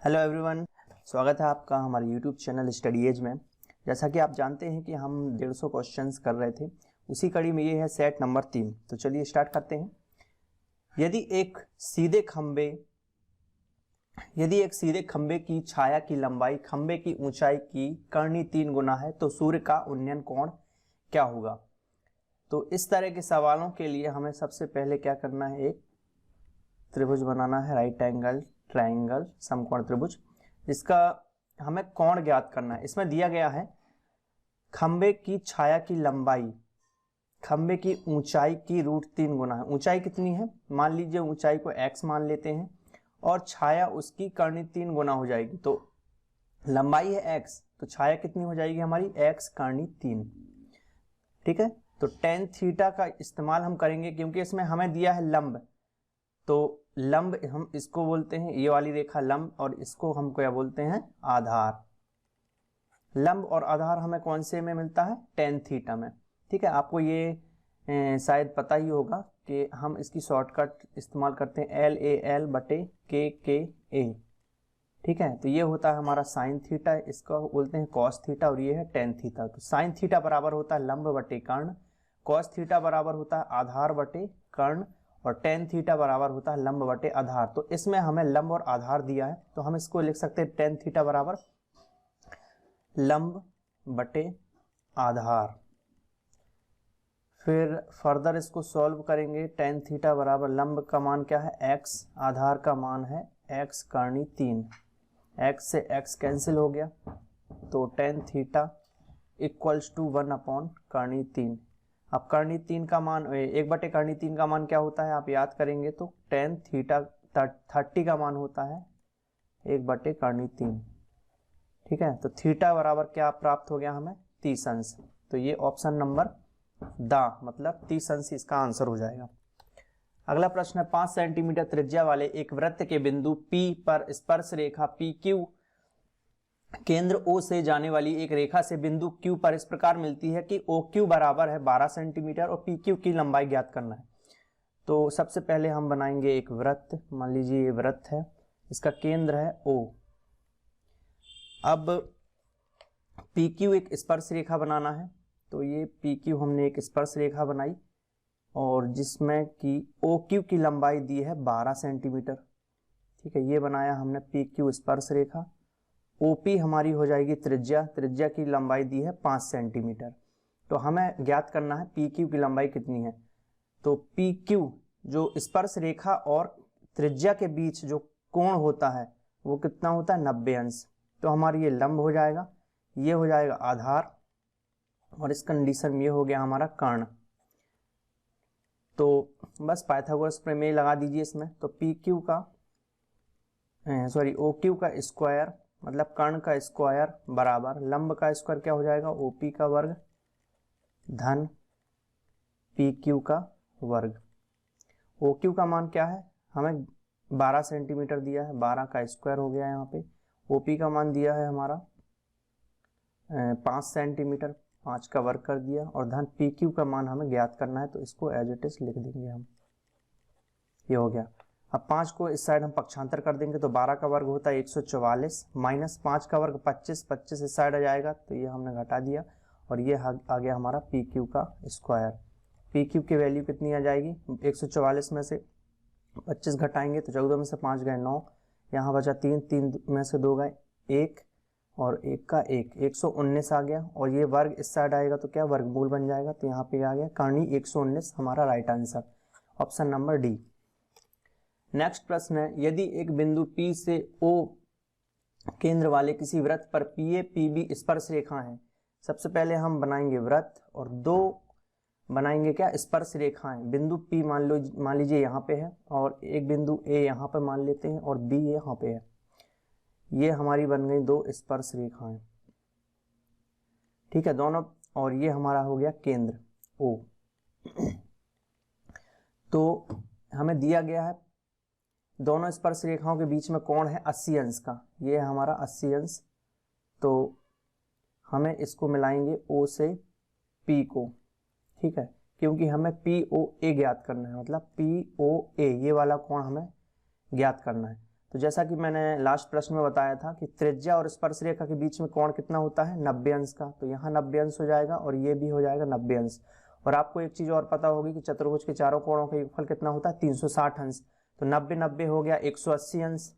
Hello everyone, स्वागत है आपका हमारे यूट्यूब चैनल स्टडी एज में। जैसा कि आप जानते हैं कि हम 150 क्वेश्चंस कर रहे थे, उसी कड़ी में ये है सेट नंबर 3। तो चलिए स्टार्ट करते हैं। यदि एक सीधे खंबे की छाया की लंबाई खंबे की ऊंचाई की करनी 3 गुना है तो सूर्य का उन्नयन कोण क्या होगा। तो इस तरह के सवालों के लिए हमें सबसे पहले क्या करना है, एक त्रिभुज बनाना है, राइट एंगल ट्रायंगल समकोण त्रिभुज। इसका हमें कोण ज्ञात करना है। इसमें दिया गया है खंबे की छाया की लंबाई खंबे की ऊंचाई की √3 गुना है। ऊंचाई कितनी है, मान लीजिए ऊंचाई को x मान लेते हैं और छाया उसकी करनी 3 गुना हो जाएगी। तो लंबाई है x, तो छाया कितनी हो जाएगी हमारी, x करनी 3। ठीक है, तो tan थीटा का इस्तेमाल हम करेंगे क्योंकि इसमें हमें दिया है लंब। तो लंब हम इसको बोलते हैं, ये वाली रेखा लंब, और इसको हम क्या बोलते हैं, आधार। लंब और आधार हमें कौन से में मिलता है, tan थीटा में। ठीक है, आपको ये शायद पता ही होगा कि हम इसकी शॉर्टकट इस्तेमाल करते हैं LAL बटे KKA। ठीक है, तो ये होता है हमारा साइन थीटा, इसको बोलते हैं कॉस थीटा, और ये है tan थीटा। तो साइन थीटा बराबर होता है लंब बटे कर्ण, कॉस थीटा बराबर होता है आधार बटे कर्ण, और tan थीटा बराबर होता है लंब बटे आधार। तो इसमें हमें लंब और आधार दिया है, तो हम इसको लिख सकते हैं tan थीटा बराबर लंब बटे आधार। फिर फर्दर इसको सॉल्व करेंगे, tan थीटा बराबर लंब का मान क्या है x, आधार का मान है x करनी 3। x से x कैंसिल हो गया, तो tan theta equals to 1 upon करनी 3। अब करनी 3 का मान, 1 बटे करनी 3 का मान क्या होता है, आप याद करेंगे तो tan थीटा 30 का मान होता है 1 बटे करनी 3। ठीक है, तो थीटा बराबर क्या प्राप्त हो गया हमें, 30 अंश। तो ये ऑप्शन नंबर द मतलब 30 अंश इसका आंसर हो जाएगा। अगला प्रश्न है, 5 सेंटीमीटर त्रिज्या वाले एक वृत्त के बिंदु P पर स्पर्श रेखा PQ केंद्र O से जाने वाली एक रेखा से बिंदु Q पर इस प्रकार मिलती है कि OQ बराबर है 12 सेंटीमीटर और PQ की लंबाई ज्ञात करना है। तो सबसे पहले हम बनाएंगे एक वृत्त, मान लीजिए ये वृत्त है, इसका केंद्र है O। अब PQ एक स्पर्श रेखा बनाना है, तो ये PQ हमने एक स्पर्श रेखा बनाई और जिसमें कि OQ की लंबाई दी है 12 सेंटीमीटर। ठीक है, ये बनाया हमने PQ स्पर्श रेखा। OP हमारी हो जाएगी त्रिज्या, त्रिज्या की लंबाई दी है 5 सेंटीमीटर। तो हमें ज्ञात करना है PQ की लंबाई कितनी है। तो PQ जो स्पर्श रेखा और त्रिज्या के बीच जो कोण होता है वो कितना होता है, 90 अंश। तो हमारी ये लंब हो जाएगा, ये हो जाएगा आधार, और इस कंडीशन में ये हो गया हमारा कर्ण। तो बस पाइथागोरस प्रमेय लगा दीजिए इसमें। तो PQ का OQ का स्क्वायर मतलब कर्ण का स्क्वायर बराबर लंब का स्क्वायर क्या हो जाएगा, OP का वर्ग धन PQ का वर्ग। OQ का मान क्या है, हमें 12 सेंटीमीटर दिया है, 12 का स्क्वायर हो गया यहाँ पे। OP का मान दिया है हमारा 5 सेंटीमीटर, 5 का वर्ग कर दिया, और धन PQ का मान हमें ज्ञात करना है, तो इसको एज इट इज लिख देंगे हम। ये हो गया। अब 5 को इस साइड हम पक्षांतर कर देंगे, तो 12 का वर्ग होता है 144 माइनस 5 का वर्ग 25, 25 इस साइड आ जाएगा, तो ये हमने घटा दिया, और ये आ गया हमारा PQ का स्क्वायर। PQ की वैल्यू कितनी आ जाएगी, 144 में से 25 घटाएंगे तो 14 में से 5 गए 9, यहाँ बचा 3, 3 में से 2 गए 1, और 1 का 1, 119 आ गया, और ये वर्ग इस साइड आएगा तो क्या वर्गमूल बन जाएगा, तो यहाँ पे आ गया करनी 119 हमारा right answer, option number D. Next प्रश्न है, यदि एक बिंदु P से O केंद्र वाले किसी वृत्त पर PA PB स्पर्श रेखा है। सबसे पहले हम बनाएंगे वृत्त और 2 बनाएंगे क्या, स्पर्श रेखाएं। बिंदु P मान लीजिए यहाँ पे है, और एक बिंदु A यहाँ पे मान लेते हैं, और B यहाँ पे है। ये हमारी बन गई 2 स्पर्श रेखाएं। ठीक है, दोनों, और ये हमारा हो गया केंद्र O। तो हमें दिया गया है दोनों स्पर्श रेखाओं के बीच में कोण है 80 अंश का, ये है हमारा 80 अंश। तो हमें इसको मिलाएंगे O से P को। ठीक है, क्योंकि हमें POA ज्ञात करना है, मतलब POA ये वाला कोण हमें ज्ञात करना है। तो जैसा कि मैंने लास्ट प्रश्न में बताया था कि त्रिज्या और स्पर्श रेखा के बीच में कोण कितना होता है, 90 अंश का। तो यहाँ 90 अंश हो जाएगा और ये भी हो जाएगा 90 अंश। और आपको एक चीज और पता होगी कि चतुर्भुज के चारों कोणों का योगफल कितना होता है, 360 अंश। तो 90 90 हो गया 180 अंश।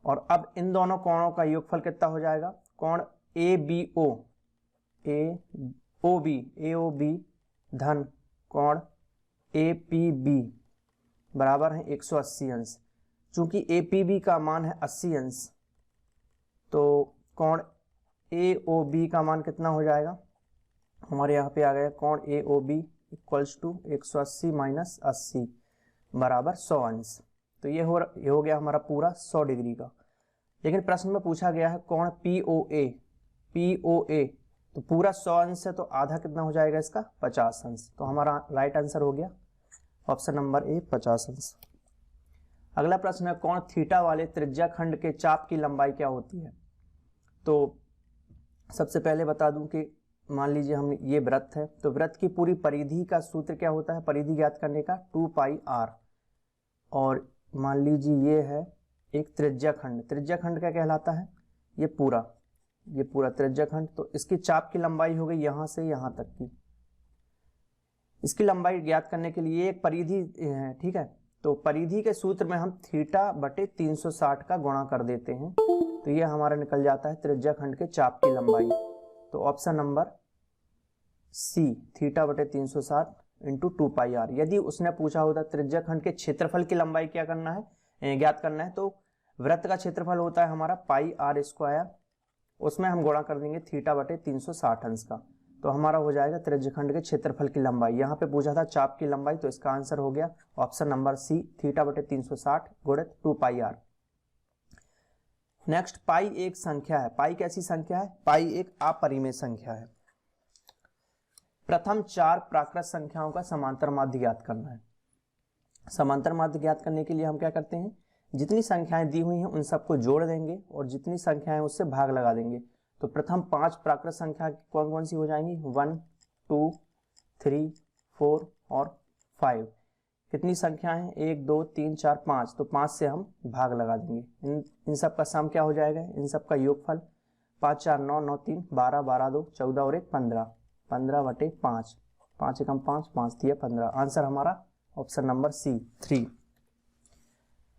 और अब इन दोनों कोणों का योगफल कितना हो जाएगा, कोण AOB धन कोण APB बराबर है 180 अंश। चूंकि APB का मान है 80 अंश, तो कोण AOB का मान कितना हो जाएगा, हमारे यहाँ पे आ गया कोण AOB इक्वल्स टू 180 माइनस 80 बराबर 100 अंश। तो ये हो गया हमारा पूरा 100 डिग्री का। लेकिन प्रश्न में पूछा गया है कोण POA, तो पूरा 100 अंश है, तो आधा कितना हो जाएगा इसका, 50 अंश। तो हमारा राइट आंसर हो गया ऑप्शन नंबर ए 50 अंश। अगला प्रश्न है कोण थीटा वाले त्रिज्या खंड के चाप की लंबाई क्या होती है। तो सबसे पहले बता दूं कि मान लीजिए हम ये वृत्त है, तो वृत्त की पूरी परिधि का सूत्र क्या होता है, परिधि ज्ञात करने का 2πr। और मान लीजिए ये है एक त्रिज्या खंड, त्रिज्या खंड क्या कहलाता है, ये पूरा त्रिज्या खंड। तो इसकी चाप की लंबाई हो गई यहां से यहां तक की। इसकी लंबाई ज्ञात करने के लिए एक परिधि है, ठीक है। तो परिधि के सूत्र में हम थीटा बटे 360 का गुणा कर देते हैं, तो ये हमारा निकल जाता है त्रिज्या खंड के चाप की लंबाई। तो ऑप्शन नंबर सी थीटा बटे 360 इंटू 2πr। यदि उसने पूछा होता त्रिज्या खंड के क्षेत्रफल की लंबाई क्या करना है, ज्ञात करना है, तो वृत्त का क्षेत्रफल होता है हमारा πr², उसमें हम गुणा कर देंगे थीटा बटे 360 अंश का। तो हमारा हो जाएगा त्रिज्या खंड के क्षेत्रफल की लंबाई। यहाँ पे पूछा था चाप की लंबाई, तो इसका आंसर हो गया ऑप्शन नंबर सी थीटा बटे 360 गुणित 2πr। नेक्स्ट पाई एक संख्या है। पाई कैसी संख्या है, पाई एक अपरिमेय संख्या है। प्रथम 4 प्राकृत संख्याओं का समांतर माध्य ज्ञात करना है। समांतर माध्य ज्ञात करने के लिए हम क्या करते हैं, जितनी संख्याएं दी हुई हैं उन सबको जोड़ देंगे और जितनी संख्याएं उससे भाग लगा देंगे। तो प्रथम 5 प्राकृत संख्या कौन कौन सी हो जाएंगी, 1 2 3 4 और 5। कितनी संख्याएं हैं, 1 2 3 4 5, तो 5 से हम भाग लगा देंगे। इन सब का सम क्या हो जाएगा, इन सब का योगफल 5 4 9 9 3 12 12 2 14 और 1 15, 15 बटे 5, 5 एकम 5, 5 दिया 15। आंसर हमारा ऑप्शन नंबर सी 3।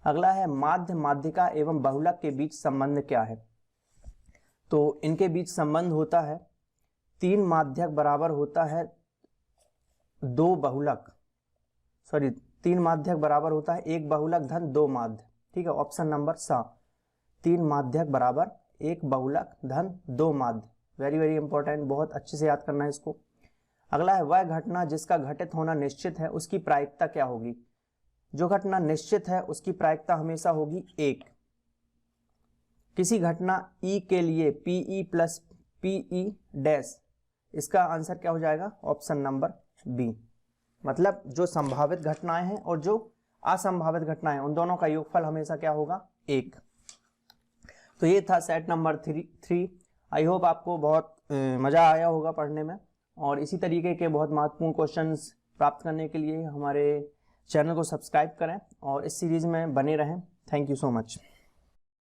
अगला है माध्य माध्यिका एवं बहुलक के बीच संबंध क्या है। तो इनके बीच संबंध होता है 3 माध्यक बराबर होता है 2 बहुलक, 3 माध्यक बराबर होता है 1 बहुलक धन 2 माध्य, ठीक है। ऑप्शन नंबर सा 3 माध्यक बराबर 1 बहुलक धन 2 माध्य। वेरी वेरी इंपॉर्टेंट, बहुत अच्छे से याद करना है इसको। अगला है वह घटना जिसका घटित होना निश्चित है उसकी प्रायिकता क्या होगी। जो घटना निश्चित है उसकी प्रायिकता हमेशा होगी 1। किसी घटना E के लिए PE प्लस PE डैश, इसका आंसर क्या हो जाएगा, ऑप्शन नंबर बी। मतलब जो संभावित घटनाएं हैं और जो असंभावित घटनाएं उन दोनों का योगफल हमेशा क्या होगा, 1। तो ये था सेट नंबर 3। आई होप आपको बहुत मजा आया होगा पढ़ने में, और इसी तरीके के बहुत महत्वपूर्ण क्वेश्चंस प्राप्त करने के लिए हमारे चैनल को सब्सक्राइब करें और इस सीरीज में बने रहें। Thank you so much.